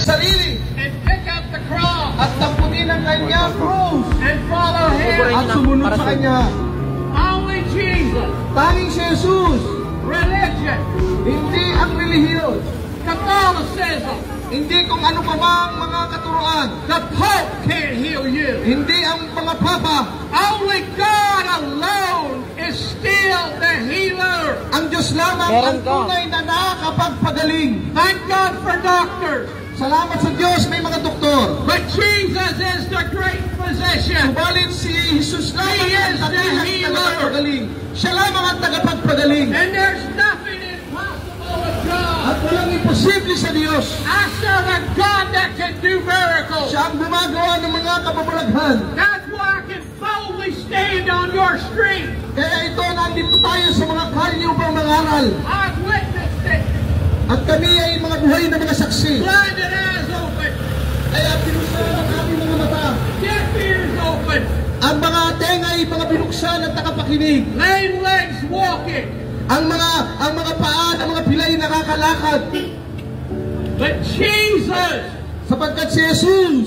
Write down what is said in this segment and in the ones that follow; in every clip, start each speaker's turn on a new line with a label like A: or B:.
A: kanyang sarili
B: and pick up the cross
A: at tampunin ang kanyang cross
B: and follow him.
A: at sumunod sa kanya.
B: Only Jesus.
A: Tanging si Jesus,
B: Religion,
A: hindi ang relihiyon,
B: Catholicism,
A: hindi kung ano pa bang mga katuruan,
B: the Pope can't heal you.
A: hindi ang mga papa.
B: Only God alone is still the healer.
A: Ang Diyos lamang ang tunay na nakakapagpagaling.
B: Thank God for doctors.
A: Salamat sa Diyos, may mga doktor.
B: But Jesus is the great physician.
A: Subalit si Jesus lamang
B: He
A: ang
B: is the
A: dakilang
B: healer.
A: tagapagpagaling. Siya lamang ang tagapagpagaling.
B: And there's nothing impossible with God.
A: At walang imposible sa Diyos.
B: I serve a God that can do miracles.
A: Siya ang gumagawa ng mga kababalaghan.
B: That's why I can boldly stand on your street.
A: Kaya ito, nandito tayo sa mga kalye upang mangaral.
B: I've witnessed it.
A: At kami ay mga buhay na mga saksi.
B: Blinded eyes open.
A: Kaya binuksan ang aming mga mata.
B: Deaf ears open.
A: Ang mga tenga ay mga binuksan at nakapakinig.
B: Lame legs walking.
A: Ang mga paa ng mga pilay nakakalakad.
B: But Jesus
A: Sapagkat si Jesus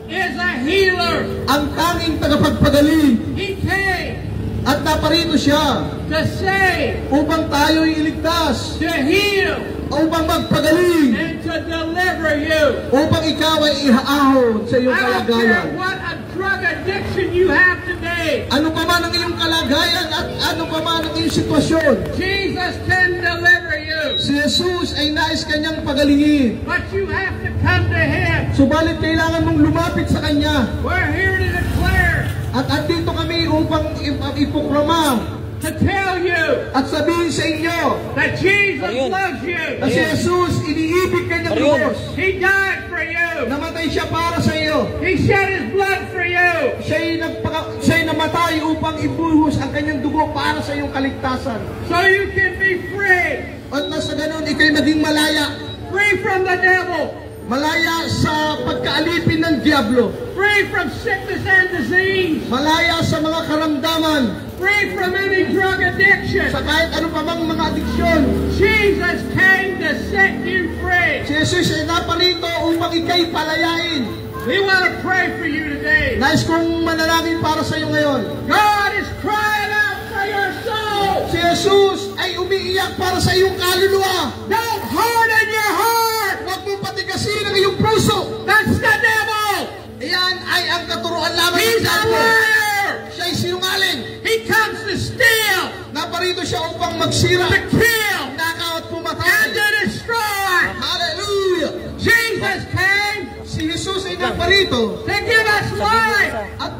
B: is a healer.
A: ang tanging tagapagpagaling.
B: He came
A: At naparito siya
B: to save,
A: upang tayo'y iligtas,
B: to heal,
A: upang magpagaling,
B: and to deliver you.
A: upang ikaw ay ihaahon sa iyong
B: I don't care
A: kalagayan.
B: what a drug addiction you have today.
A: Ano pa man ang iyong kalagayan at ano pa man ang iyong sitwasyon,
B: Jesus can deliver you.
A: si Jesus ay nais kanyang pagalingin.
B: But you have to come to Him.
A: Subalit kailangan mong lumapit sa Kanya.
B: We're here to declare,
A: At andito kami upang ipoklama
B: to tell you
A: at sabihin sa inyo
B: that Jesus loves you.
A: na si Jesus iniibig kanyang lubos.
B: He died for you.
A: Namatay siya para sa iyo.
B: He shed His blood for you.
A: Siya'y namatay upang ibuhos ang kanyang dugo para sa iyong kaligtasan.
B: So you can be free.
A: At nasa ganun, ikaw'y naging malaya.
B: Free from the devil.
A: Malaya sa pagkaalipin ng Diablo.
B: Free from sickness and disease.
A: Malaya sa mga karamdaman.
B: Free from any drug addiction.
A: Sa kahit ano pa mang mga adiksyon.
B: Jesus came to set you free.
A: Si Jesus ay naparito upang ika'y palayain.
B: We want to pray for you today.
A: Nais kong manalangin para sa iyo ngayon.
B: God is crying out for your soul.
A: Si Jesus ay umiiyak para sa iyong kaluluwa.
B: Don't harden your heart.
A: Huwag mong patigasin ang iyong puso.
B: That's the devil.
A: Iyan ay ang katuruan lamang
B: He's
A: ng
B: a
A: Diablo.
B: liar.
A: Siya ay sinungaling.
B: He comes to steal,
A: Naparito siya upang magsira,
B: to kill,
A: nakaw at
B: and
A: pumatay.
B: to destroy.
A: Hallelujah!
B: Jesus came
A: Si Jesus ay naparito
B: to give us life
A: at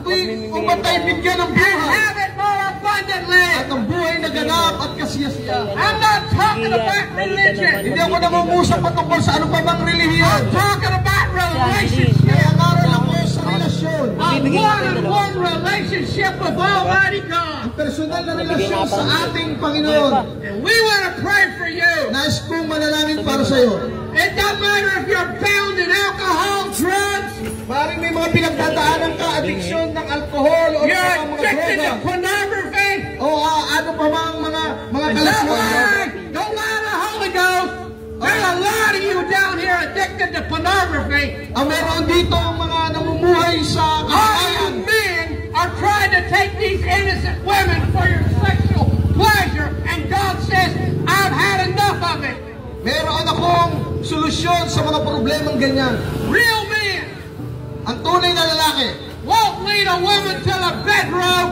A: upang tayo bigyan ng
B: and
A: buhay.
B: have it more abundantly.
A: At ang buhay na ganap at kasiyasiya.
B: I'm not talking about religion.
A: Hindi ako nangungusap patungkol sa ano pa bang relihiyon.
B: I'm talking about relationship.
A: Kaya ngaral ako sa relasyon.
B: A one-on-one relationship with Almighty God.
A: Personal na relasyon sa ating Panginoon.
B: And we want to pray for you.
A: Nais kong manalangin para sa iyo.
B: It doesn't matter if you're bound in alcohol, drugs,
A: Maring may mga pinagdadaanan ka, adiksyon ng alkohol o
B: you're
A: mga
B: addicted
A: droga.
B: to pornography.
A: O ano pa mang mga
B: Don't
A: kalaswaan.
B: lie. Don't lie to the Holy Ghost. There's a lot of you down here addicted to pornography.
A: Ang meron dito mga namumuhay sa
B: All
A: kasayan.
B: you men are trying to take these innocent women for your sexual pleasure, and God says, I've had enough of it.
A: Meron akong solusyon sa mga problemang ganyan.
B: Real men
A: Ang tunay na lalaki,
B: won't lead a woman to the bedroom.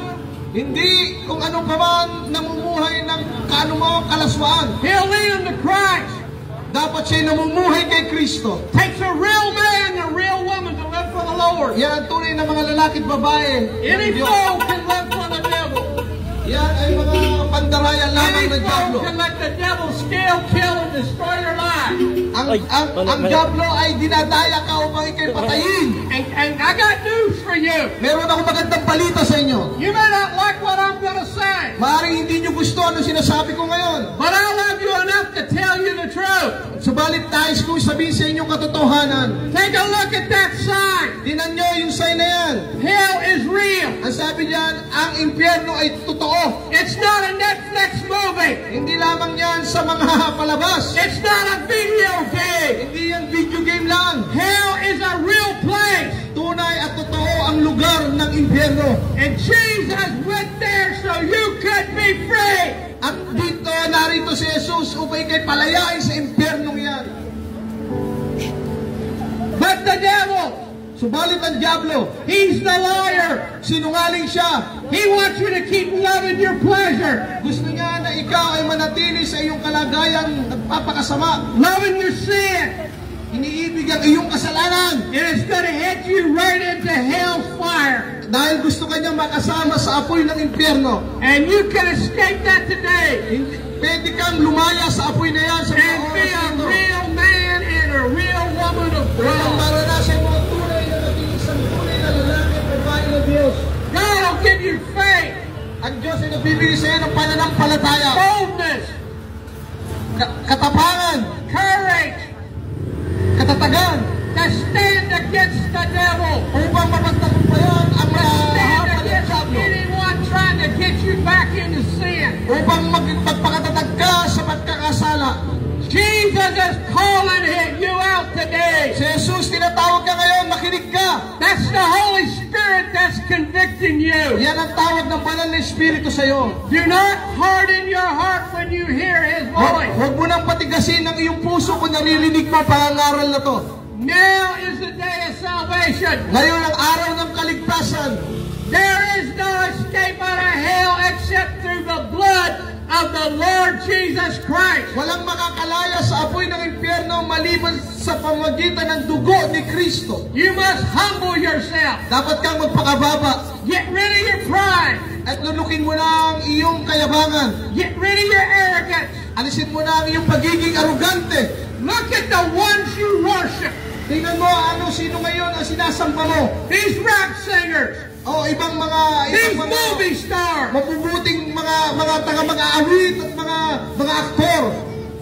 A: hindi kung ano pa man namumuhay ng kaanumang kalaswaan.
B: He'll lead them to Christ.
A: Dapat siya namumuhay kay Kristo.
B: Takes a real man and a real woman to live for the Lord.
A: Yan ang tunay na mga lalaki at babae.
B: Any
A: Diyos.
B: fool can live for the devil.
A: Yan ay mga pandarayan lamang
B: Any
A: ng Diablo.
B: fool can let the devil steal, kill, and destroy your life.
A: Ang Diablo ay dinadaya ka upang ikay patayin.
B: And I got news for you.
A: Meron akong magandang balita sa inyo.
B: You may not like what I'm going to say,
A: Maaaring hindi nyo gusto ano sinasabi ko ngayon.
B: but I love you enough to tell you the truth.
A: Subalit nais kong sabihin sa inyong katotohanan.
B: Take a look at that sign.
A: Tinan nyo yung sign na yan.
B: Hell is real.
A: Ang sabi niyan, ang impyerno ay totoo.
B: It's not a Netflix movie.
A: Hindi lamang yan sa mga palabas.
B: It's not a video game.
A: Hindi yan video game lang.
B: Hell
A: palayain sa impyernong yan.
B: But the devil,
A: Subalit ang diablo,
B: he's the liar.
A: sinungaling siya.
B: He wants you to keep loving your pleasure,
A: Gusto niya na ikaw ay manatili sa iyong kalagayan nagpapakasama.
B: loving your sin.
A: Iniibig ang iyong kasalanan.
B: And it's going to hit you right into hell's fire.
A: Dahil gusto ka niya makasama sa apoy ng impyerno.
B: And you can escape that today
A: Pwede kang lumaya sa apoy na yan sa mga
B: and be
A: oras
B: a
A: na ito.
B: real man and a real woman of
A: Kung
B: God.
A: maranasan mo ang tunay na naging isang tunay na lalaki at babae ng Diyos.
B: God will give you faith,
A: Ang Diyos ay nagbibigay sa iyo ng pananampalataya,
B: boldness,
A: katapangan,
B: courage
A: katatagan,
B: to stand against the devil,
A: upang mapagtagumpayan ang
B: to
A: mga
B: stand
A: hapon ng
B: against
A: diablo.
B: anyone trying to get you back into sin.
A: Upang magpakatatag ka sa pagkakasala.
B: Jesus is calling you out today.
A: Si Jesus, tinatawag ka ngayon, makinig ka.
B: That's the Holy Spirit that's convicting you.
A: Yan ang tawag ng banal na Espiritu sa iyo.
B: Do not harden your heart when you hear His voice.
A: Huwag mo nang patigasin ang iyong puso kung naririnig mo ang pangangaral na to.
B: Now is the day of salvation.
A: Ngayon ang araw ng kaligtasan.
B: There is no escape out of hell except through the blood of the Lord Jesus Christ.
A: Walang makakalaya sa apoy ng impyerno maliban sa pamagitan ng dugo ni Kristo.
B: You must humble yourself.
A: Dapat kang magpakababa
B: Get rid of your pride.
A: at lulukin mo na ang iyong kayabangan.
B: Get rid of your arrogance.
A: Alisin mo na ang iyong pagiging arugante.
B: Look at the ones you worship.
A: Tingnan mo sino ngayon ang sinasamba mo.
B: These rap singers.
A: O ibang
B: These
A: mga
B: movie stars.
A: mabubuting mga taga-mag-aawit at mga aktor.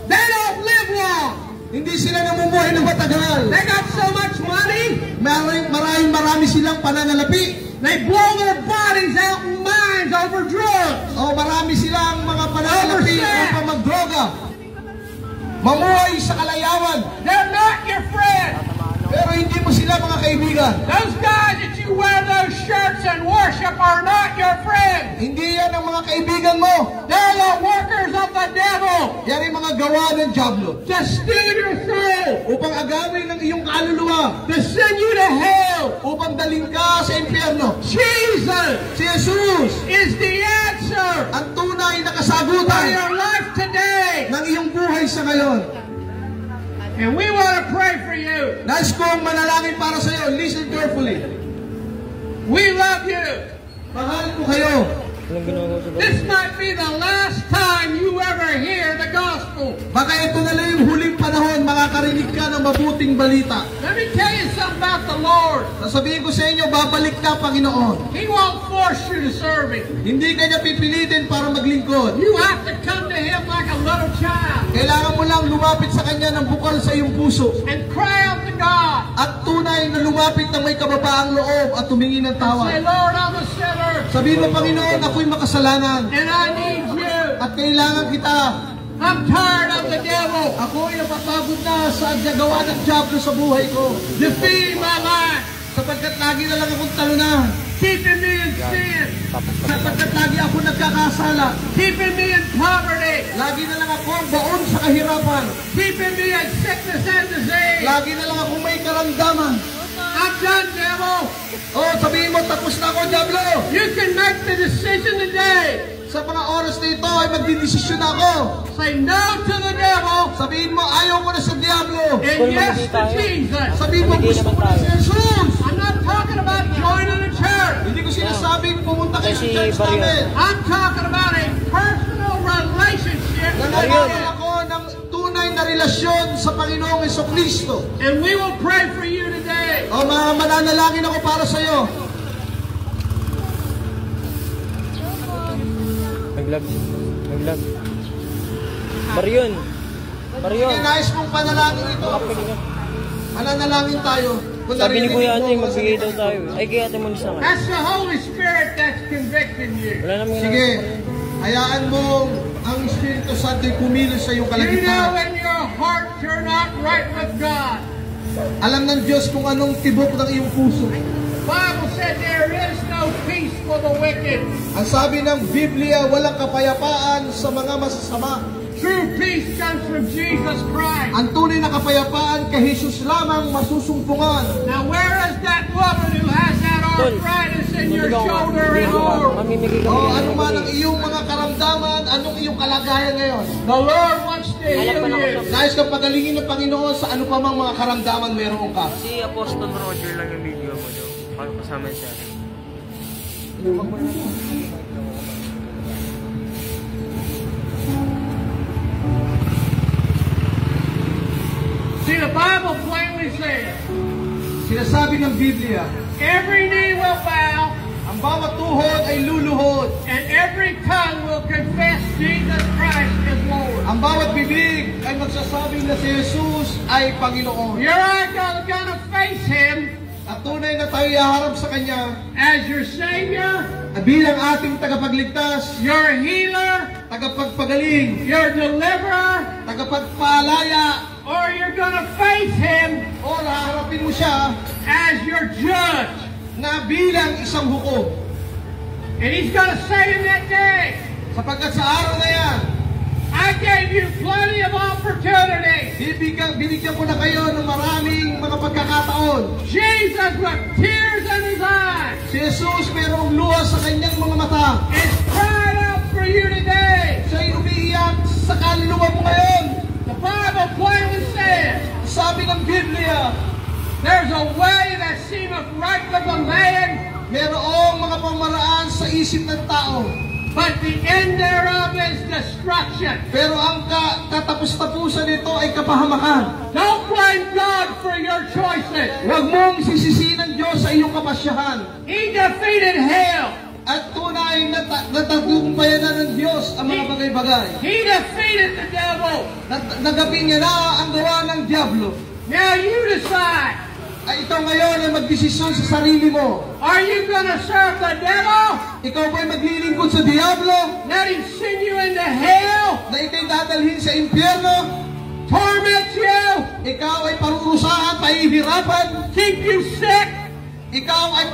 B: They don't live long.
A: Hindi sila namumuhay ng matagal.
B: They got so much money.
A: Marami silang pananalapi.
B: They blow their bodies out in mines over drugs.
A: O marami silang mga pananalapi
B: Overstep.
A: upang magdroga. Mamuhay sa kalayawan.
B: They're not your friend.
A: Pero hindi mo sila mga kaibigan.
B: Those guys that you wear those shirts and worship are not your friends.
A: Hindi yan ang mga kaibigan mo.
B: They're the workers of the devil
A: Yan ay mga gawa ng diablo.
B: to steal your soul,
A: Upang agawin ng iyong kaluluwa.
B: to send you to hell.
A: Upang daling ka sa impyerno.
B: Jesus
A: Si Jesus,
B: is the answer
A: ang tunay na
B: for
A: kasagutan
B: your life today.
A: ng iyong buhay sa ngayon.
B: And we want to pray for you.
A: Nais kong manalangin para sa iyo. Listen carefully.
B: We love you.
A: Mahal ko kayo.
B: This might be the last time you ever hear the gospel.
A: Baka ito na lang yung huling panahon makakarinig ka ng mabuting balita.
B: Let me tell you something about the Lord.
A: Sasabihin ko sa inyo, babalik ka, Panginoon.
B: He won't force you to serve Him.
A: Hindi ka niya pipilitin para maglingkod.
B: You have to come to Him like a little child
A: Kailangan mo lang lumapit sa Kanya ng bukal sa iyong puso.
B: and cry out to God.
A: At tunay na lumapit ng may kababaang loob at humingi ng
B: Say,
A: tawad.
B: Lord, I'm a sinner
A: Sabihin mo, Panginoon, ako'y makasalanan.
B: and I need you.
A: At kailangan kita.
B: I'm tired of the devil
A: Ako'y napapagod na sa gawa ng diablo sa buhay ko.
B: defeating my life,
A: Sapagkat lagi na lang akong talunan.
B: keeping me in sin,
A: Sapagkat lagi ako nagkakasala.
B: keeping me in poverty,
A: Lagi na lang ako baon sa kahirapan.
B: keeping me in sickness and disease.
A: Lagi na lang ako may karamdaman.
B: I'm done, devil.
A: Oh, sabihin mo, tapos na ako, diablo.
B: You can make the decision today.
A: Sa mga oras na ito ay magdidesisyon ako.
B: Say no to the devil
A: Sabihin mo, ayaw ko na sa diablo.
B: and yes to Jesus.
A: Sabihin mo, gusto ko na si Jesus.
B: I'm not talking about joining a church.
A: Hindi ko sinasabing pumunta kayo sa
C: Kasi
A: church
C: Barrio.
A: namin.
B: I'm talking about a personal relationship with
A: Nananawagan
B: Him.
A: ako ng tunay na relasyon sa Panginoong Jesucristo.
B: And we will pray for you today.
A: O mananalangin ako para sa iyo.
C: Naglag. Baryon.
A: Kaya nais mong panalangin ito. Mananalangin tayo. Kung
C: Sabi ni
A: narinig
C: Kuya
A: mo
C: Ate,
A: ang
C: magbigay daw
A: sasabihin
C: tayo.
A: ko.
C: Ay, kaya Ate mo isa nga.
B: That's the Holy Spirit that's convicting you.
C: Wala naman
A: Sige, hayaan mo ang Espiritu Santo'y kumilos sa iyong
B: You know
A: kalagitnaan.
B: in your heart you're not right with God.
A: Alam ng Diyos kung anong tibok ng iyong puso.
B: The Bible said there is no peace for the wicked.
A: Ang sabi ng Biblia, walang kapayapaan sa mga masasama.
B: true peace comes from Jesus Christ.
A: Ang tunay na kapayapaan kay Jesus lamang masusumpungan.
B: Now where is that woman who has that arthritis in your shoulder and arm?
C: Mamimigay kami.
A: O ano man ang iyong mga karamdaman, anong iyong kalagayan ngayon?
B: The Lord wants to heal you.
A: Nais kang pagalingin ng Panginoon sa ano pa mang mga karamdaman meron ka.
C: Si Apostle Roger lang yung video mo daw. Paano kasama siya?
B: See, the Bible plainly says,
A: Sinasabi ng Biblia,
B: every knee will bow
A: ang bawat tuhod ay luluhod.
B: and every tongue will confess Jesus Christ is Lord.
A: Ang bawat bibig ay magsasabing na si Jesus ay Panginoon.
B: You're gonna face Him
A: At tunay na tayo iharap sa Kanya
B: as your Savior,
A: bilang ating tagapagligtas,
B: your healer,
A: tagapagpagaling,
B: your deliverer,
A: tagapagpalaya,
B: or you're gonna face Him
A: o haharapin mo siya
B: as your judge.
A: na bilang isang hukom.
B: And He's gonna say in that day,
A: Sapagkat sa araw na yan,
B: I gave you plenty of opportunity.
A: binigyan ko na kayo ng maraming mga pagkakataon.
B: Jesus with tears in His eyes
A: Si Jesus mayroong luha sa kanyang mga mata.
B: is crying out for you today.
A: Siya'y umiiyak sa kaluluwa mo ngayon.
B: The Bible plainly says,
A: Sabi ng Biblia,
B: there's a way that seemeth right with a man,
A: mayroong mga pamaraan sa isip ng tao.
B: but the end thereof is destruction.
A: Pero ang katapos-tapusan nito ay kapahamakan.
B: Don't blame God for your choices.
A: Huwag mong sisisihin ng Diyos sa iyong kapasyahan.
B: He defeated hell.
A: At tunay na natagumpayan na ng Diyos ang mga bagay-bagay.
B: He defeated the devil.
A: Nagapin niya na ang gawa ng Diablo.
B: Now you decide.
A: Ay ikaw ngayon ay magdesisyon sa sarili mo.
B: Are you going to serve the devil?
A: Ikaw ba'y maglilingkod sa Diablo?
B: Let him send you into hell?
A: Na ikaw'y dadalhin sa impyerno?
B: Torment you?
A: Ikaw ay parurusahan, pahihirapan?
B: Keep you sick?
A: Ikaw ay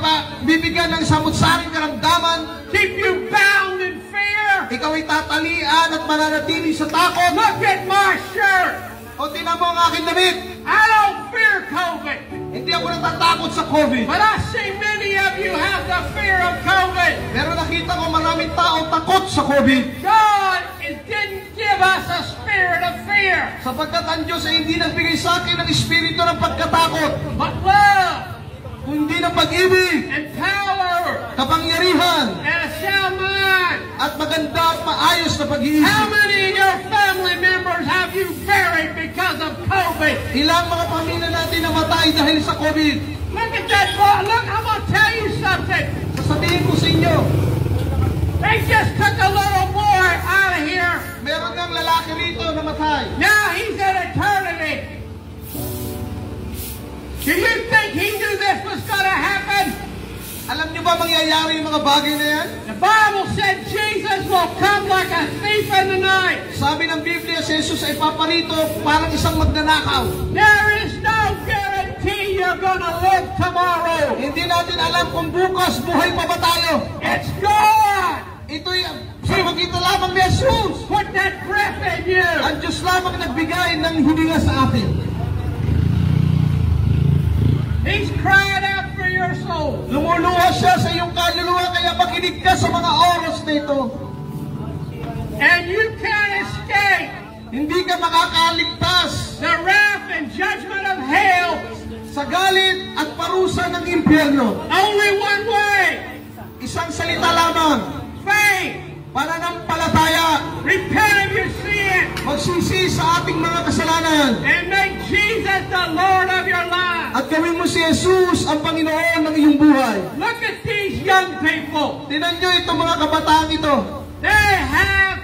A: bibigyan ng samut-saring karamdaman?
B: Keep you bound in fear?
A: Ikaw ay tatalian at mananatili sa takot?
B: Look at my shirt.
A: O tinan mo ang aking damit?
B: I don't fear COVID.
A: Hindi ako natatakot sa COVID.
B: But I see many of you have the fear of COVID.
A: Pero nakita ko maraming tao takot sa COVID.
B: God didn't give us a spirit of fear,
A: Sapagkat ang Diyos ay hindi nagbigay sa akin ng espiritu ng pagkatakot,
B: but love
A: kundi ng pag-ibig,
B: and power
A: kapangyarihan,
B: and a sound mind.
A: at maganda at maayos na pag-iisip.
B: How many of your family members have you buried because of COVID?
A: Ilang mga pamilya natin namatay dahil sa COVID.
B: Look at that boy. Look, I'm going to tell you something.
A: Sasabihin ko sa inyo,
B: They just took a little boy out of here.
A: meron ng lalaki rito na namatay.
B: Now he's in eternity. Do you think he knew this was going to happen?
A: Alam niyo ba mangyayari yung mga bagay na yan?
B: The Bible said Jesus will come like a thief in the night.
A: Sabi ng Biblia, si Jesus ay paparito parang isang magnanakaw.
B: There is no guarantee you're going to live tomorrow.
A: Hindi natin alam kung bukas buhay pa ba tayo.
B: It's God.
A: Ito'y pagkita lamang ni Jesus.
B: Put that breath in you.
A: Ang Diyos lamang nagbigay ng hininga sa atin.
B: He's crying out for your soul.
A: Lumuluha siya sa iyong kaluluwa, kaya makinig ka sa mga oras na ito.
B: And you can't escape
A: Hindi ka makakaligtas
B: the wrath and judgment of hell.
A: sa galit at parusa ng impyerno.
B: Only one way.
A: Isang salita lamang,
B: Faith.
A: pananampalataya.
B: Repent of your sin.
A: Magsisi sa ating mga kasalanan.
B: And make Jesus the Lord of your life.
A: At gawin mo si Jesus ang Panginoon ng iyong buhay.
B: Look at these young people.
A: Tinan nyo itong mga kabataan ito.
B: They have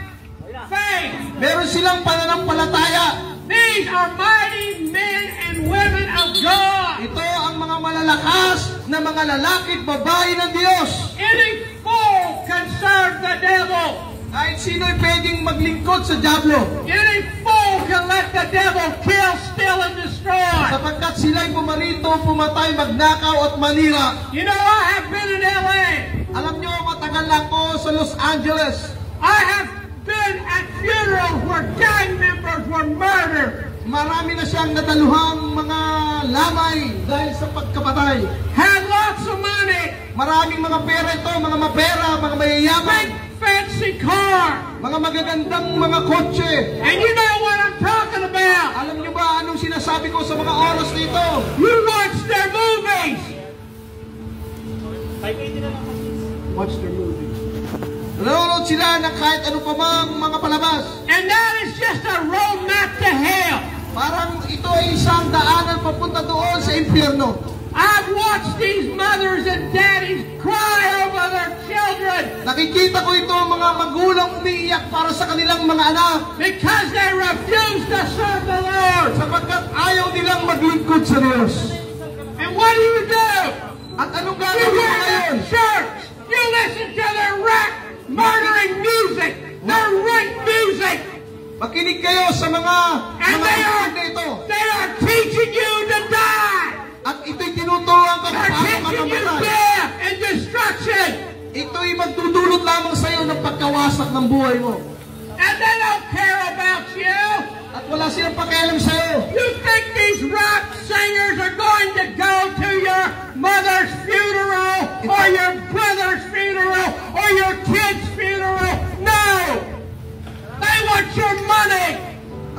B: faith.
A: Meron silang pananampalataya.
B: These are mighty men and women of God.
A: Ito ang mga malalakas na mga lalaki at babae ng Diyos.
B: Any fool can serve the devil.
A: Kahit sino'y pwedeng maglingkod sa Diablo.
B: Any fool can let the devil kill, steal, and destroy.
A: Sapagkat sila'y pumarito, pumatay, magnakaw at manira.
B: You know, I have been in LA.
A: Alam nyo, matagal na ako sa Los Angeles.
B: I have been been at funerals where gang members were murdered.
A: Marami na siyang nadaluhang mga lamay dahil sa pagkapatay.
B: Had lots of money.
A: Maraming mga pera ito, mga mapera, mga mayayaman,
B: Big fancy car.
A: mga magagandang mga kotse.
B: And you know what I'm talking about.
A: Alam niyo ba anong sinasabi ko sa mga oras nito?
B: You watch their movies.
A: Watch their movies. Nanonood sila ng kahit ano pa mang mga palabas.
B: And that is just a roadmap to hell.
A: Parang ito ay isang daanan papunta doon sa impyerno.
B: I've watched these mothers and daddies cry over their children
A: Nakikita ko ito mga magulang umiiyak para sa kanilang mga anak
B: because they refuse to serve the Lord.
A: sapagkat ayaw nilang maglingkod sa Diyos.
B: And what do?
A: At anong
B: You
A: gagawin mo
B: wear
A: ngayon?
B: their shirts. You listen to their rap murdering music. Their rape music.
A: Makinig kayo sa mga
B: And
A: tugtog na ito.
B: they are teaching you to die.
A: At ito'y tinuturuan ka kung
B: They're
A: paano ka
B: teaching you
A: mamatay.
B: death and destruction.
A: Ito'y magdudulot lamang sa iyo ng pagkawasak ng buhay mo.
B: And they don't care about you.
A: At wala silang pakialam sa iyo.
B: You think these rap singers are going to go to your mother's funeral or your brother's funeral or your kid's funeral? No! They want your money.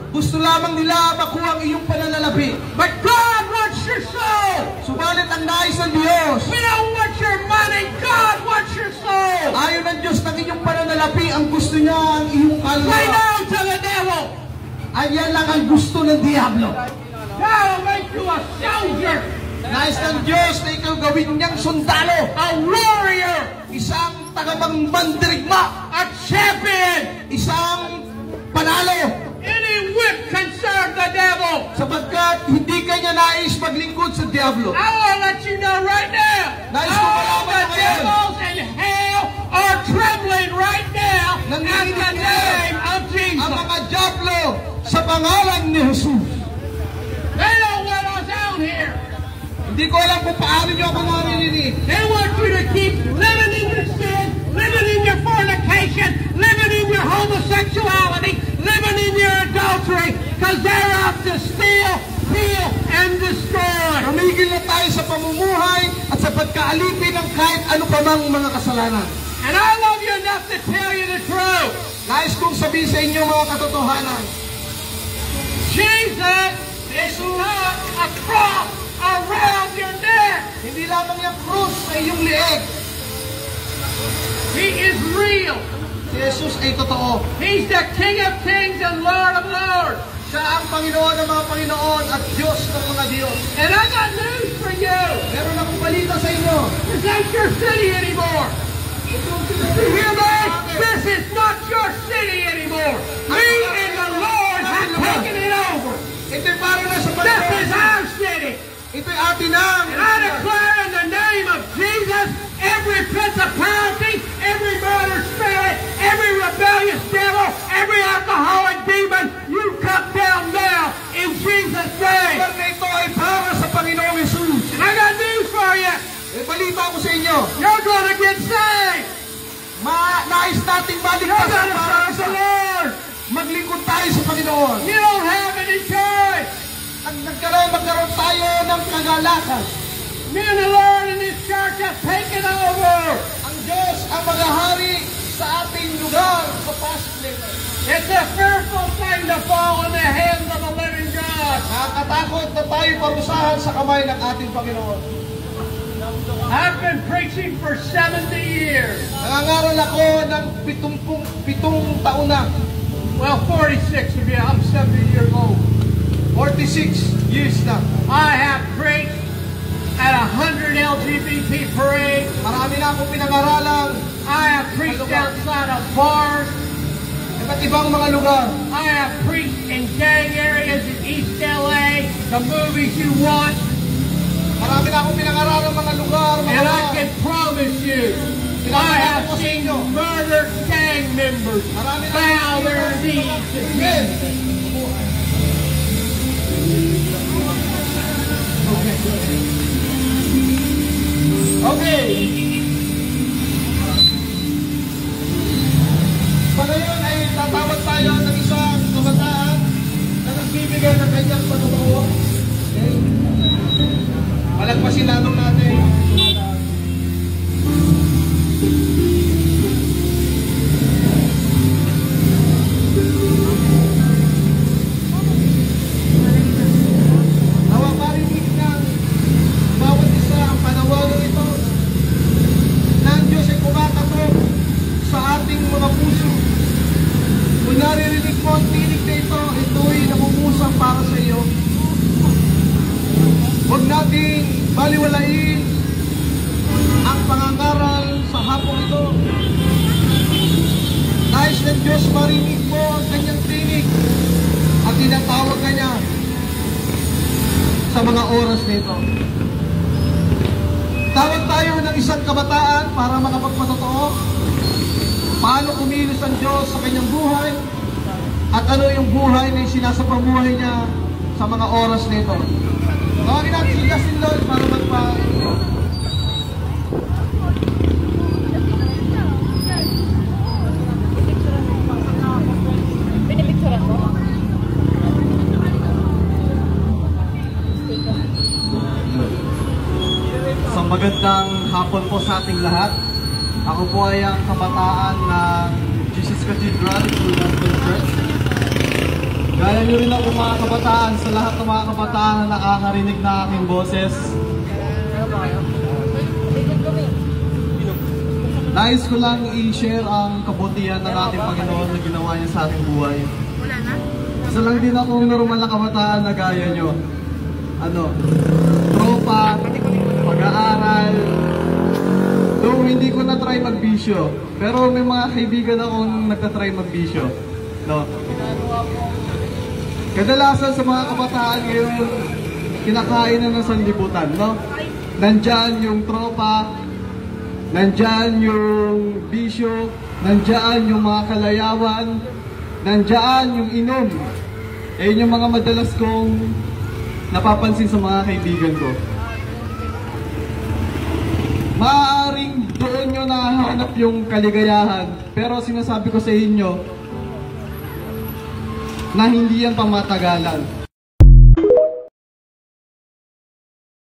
A: Gusto lamang nila makuha ang iyong pananalapi.
B: But God wants your soul.
A: Subalit ang nais ng Diyos,
B: We don't want your money. God wants your soul.
A: ayaw ng Diyos ng iyong pananalapi. Ang gusto niya ang iyong
B: Say
A: kaluluwa.
B: no to the devil.
A: Ayan lang ang gusto ng Diablo.
B: God will make you a soldier,
A: Nais ng Diyos na ikaw gawin niyang sundalo.
B: a warrior,
A: Isang tagamangmandirigma.
B: a champion.
A: Isang panalo.
B: Any whip can serve the devil.
A: Sapagkat hindi kanya nais maglingkod sa Diablo.
B: I want to let you know right now,
A: Nais ko
B: all
A: malaman
B: the
A: mo ngayon.
B: devils in hell are trembling right now at the
A: Nanginginig
B: name of
A: ang
B: Jesus.
A: mga Diablo sa pangalan ni Jesus.
B: They don't want us out here.
A: Hindi ko alam kung paano niyo ako maririnig.
B: They want you to keep living in your sin, living in your fornication, living in your homosexuality, living in your adultery, because they're out to steal, kill, and destroy.
A: Tumigil na tayo sa pamumuhay at sa pagkaalipin ng kahit ano pa mang mga kasalanan.
B: And I love you enough to tell you the truth.
A: Nais kong sabihin sa inyo mga katotohanan.
B: Jesus is not a cross around your neck.
A: Hindi lamang yung krus sa iyong lieg.
B: He is real.
A: Si Jesus ay totoo.
B: He's the King of Kings and Lord of Lords.
A: Siya ang Panginoon ng mga Panginoon at Diyos ng mga Diyos.
B: And I got news for you.
A: Meron akong balita sa inyo.
B: This ain't your city anymore. You hear me? This is not your city anymore. Me and the Lord have taken it over.
A: Ito'y para na sa
B: This
A: Panginoon.
B: is our city.
A: Ito'y atin na.
B: And I declare in the name of Jesus, every principality, every murder spirit, every rebellious devil, every alcoholic demon, you come down now in Jesus' name.
A: Ang na ito ay para sa Panginoong Jesus.
B: And I got news for you.
A: May balita ko sa inyo.
B: You're going to get saved.
A: Nais nating
B: You're
A: maligtas
B: going to
A: para
B: serve the Lord.
A: maglingkod tayo sa Panginoon.
B: You don't have any choice.
A: Magkaroon tayo ng kagalakan.
B: Me and the Lord in this church have taken over.
A: Ang Diyos ang maghahari sa ating lugar sa Pasig.
B: It's a fearful thing to fall in the hands of the living God.
A: Nakakatakot na tayo parusahan sa kamay ng ating Panginoon.
B: I've been preaching for 70 years.
A: Nangangaral ako ng 77 taon na.
B: Well, 46 of you. I'm 70 years old.
A: 46 years na.
B: I have preached at 100 LGBT parades.
A: Marami na akong pinag-aralan.
B: I have preached outside of bars.
A: Iba't ibang mga lugar.
B: I have preached in gang areas in East LA, the movies you watch.
A: Marami na akong pinag-aralan mga lugar. Mga
B: And I can promise you, I have seen murdered gang members bow their knees to Jesus.
A: Okay. Sa ngayon ay tatawag Palagpasin natin natin. Nawa marinig ng bawat isa ang panawagan ito na ang Diyos ay kumakatok sa ating mga puso. Kung naririnig mo ang tinig na ito'y namumusang para sa iyo. Huwag nating baliwalain ang pangangaral sa hapong ito. Nais ng Diyos marinig mo ang kanyang tinig at tinatawag ka niya sa mga oras na ito. Tawag tayo ng isang kabataan para makapagpatotoo paano kumilos ang Diyos sa kanyang buhay at ano yung buhay na sinasapamuhay niya sa mga oras na ito. Tawagin natin si Justin Lloyd para magpa...
D: So magandang hapon po sa ating lahat. Ako po ay ang kabataan ng Jesus Cathedral Gospel Church. Gaya nyo rin ako mga kabataan, sa lahat ng mga kabataan na nakakarinig na aking boses. Nais ko lang i-share ang kabutihan ng ating Panginoon na ginawa niya sa ating buhay. Isa lang din akong normal na kabataan na gaya nyo. Tropa, pag-aaral. Though hindi ko na-try magbisyo, pero may mga kaibigan akong nagtatry magbisyo. No? Kadalasan sa mga kabataan ngayon, kinakain na ng sanlibutan, no? Nandyan yung tropa, nandyan yung bisyo, nandyan yung mga kalayawan, nandyan yung inom. Yun yung mga madalas kong napapansin sa mga kaibigan ko. Maaaring doon nyo nahanap yung kaligayahan, pero sinasabi ko sa inyo na hindi yan pamatagalan.